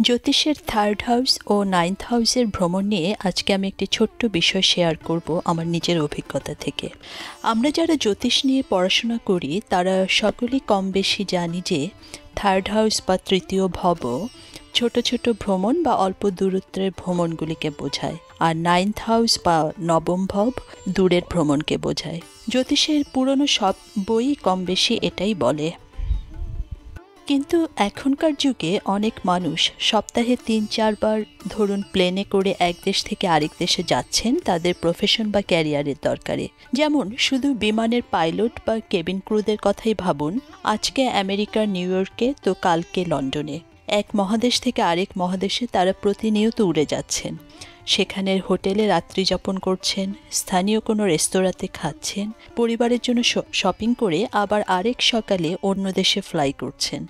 জ্যোতিষের third house ও ninth হাউসের ভ্রমণ নিয়ে আজকে আমি একটি ছোট্ট বিষয় শেয়ার করব আমার নিজের অভিজ্ঞতা থেকে। আমরা যারা জ্যোতিষ নিয়ে পড়াশোনা করি তারা সকলেই কম বেশি জানি যে থার্ড হাউস বা তৃতীয় ভব ছোট ছোট ভ্রমণ বা অল্প দূরত্বের ভ্রমণগুলিকে বোঝায়, আর নাইন্থ হাউস বা নবম ভব দূরের ভ্রমণকে বোঝায়। জ্যোতিষের পুরনো সব বই কম বেশি এটাই বলে। কিন্তু এখনকার যুগে অনেক মানুষ সপ্তাহে ৩-৪ বার ধরুন প্লেনে করে এক দেশ থেকে আরেক দেশে যাচ্ছেন তাদের প্রফেশন বা ক্যারিয়ারের দরকারে। যেমন শুধু বিমানের পাইলট বা কেবিন ক্রুদের কথাই ভাবুন, আজকে আমেরিকার নিউ ইয়র্কে তো কালকে লন্ডনে। এক মহাদেশ থেকে আরেক মহাদেশে তারা প্রতিনিয়ত উড়ে যাচ্ছেন, সেখানের হোটেলে রাত্রি যাপন করছেন, স্থানীয় কোনো রেস্তোরাঁতে খাচ্ছেন, পরিবারের জন্য শপিং করে আবার আরেক সকালে অন্য দেশে ফ্লাই করছেন।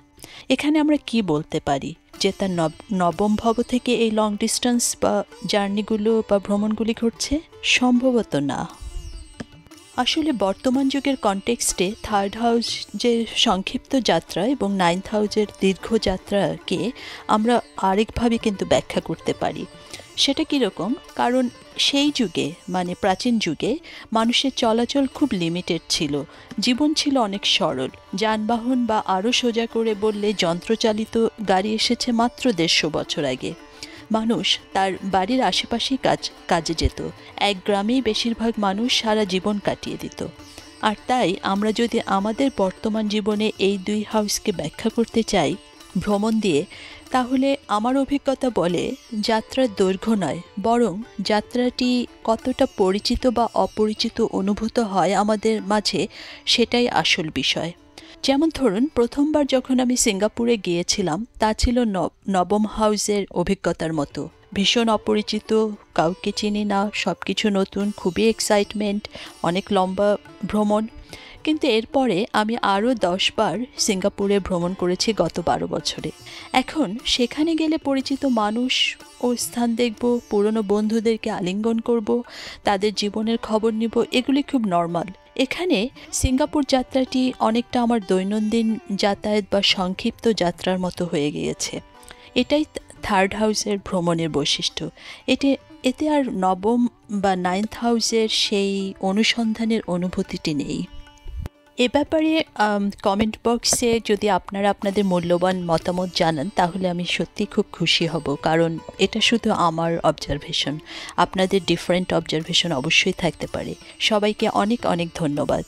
এখানে আমরা কি বলতে পারি যে তার নবম ভব থেকে এই লং ডিস্টেন্স বা জার্নিগুলো বা ভ্রমণগুলি ঘটছে? সম্ভবত না। আসলে বর্তমান যুগের কনটেক্সটে থার্ড হাউস যে সংক্ষিপ্ত যাত্রা এবং নাইন্থ হাউসের দীর্ঘ যাত্রাকে আমরা আরেকভাবে কিন্তু ব্যাখ্যা করতে পারি। সেটা কীরকম? কারণ সেই যুগে মানে প্রাচীন যুগে মানুষের চলাচল খুব লিমিটেড ছিল, জীবন ছিল অনেক সরল। যানবাহন বা আরও সোজা করে বললে যন্ত্রচালিত গাড়ি এসেছে মাত্র ১৫০ বছর আগে। মানুষ তার বাড়ির আশেপাশেই কাজে যেত, এক গ্রামেই বেশিরভাগ মানুষ সারা জীবন কাটিয়ে দিত। আর তাই আমরা যদি আমাদের বর্তমান জীবনে এই দুই হাউসকে ব্যাখ্যা করতে চাই ভ্রমণ দিয়ে, তাহলে আমার অভিজ্ঞতা বলে যাত্রার দৈর্ঘ্য নয়, বরং যাত্রাটি কতটা পরিচিত বা অপরিচিত অনুভূত হয় আমাদের মাঝে, সেটাই আসল বিষয়। যেমন ধরুন, প্রথমবার যখন আমি সিঙ্গাপুরে গিয়েছিলাম তা ছিল নবম হাউসের অভিজ্ঞতার মতো। ভীষণ অপরিচিত, কাউকে চিনি না, সব কিছু নতুন, খুবই এক্সাইটমেন্ট, অনেক লম্বা ভ্রমণ। কিন্তু এরপরে আমি আরও 10 বার সিঙ্গাপুরে ভ্রমণ করেছি গত 12 বছরে। এখন সেখানে গেলে পরিচিত মানুষ ও স্থান দেখব, পুরনো বন্ধুদেরকে আলিঙ্গন করব, তাদের জীবনের খবর নিব, এগুলি খুব নর্মাল। এখানে সিঙ্গাপুর যাত্রাটি অনেকটা আমার দৈনন্দিন যাতায়াত বা সংক্ষিপ্ত যাত্রার মতো হয়ে গিয়েছে। এটাই থার্ড হাউসের ভ্রমণের বৈশিষ্ট্য। এতে আর নবম বা নাইন্থ হাউসের সেই অনুসন্ধানের অনুভূতিটি নেই। এ ব্যাপারে কমেন্ট বক্সে যদি আপনারা আপনাদের মূল্যবান মতামত জানান তাহলে আমি সত্যি খুব খুশি হব, কারণ এটা শুধু আমার অবজারভেশন, আপনাদের ডিফারেন্ট অবজারভেশন অবশ্যই থাকতে পারে। সবাইকে অনেক অনেক ধন্যবাদ।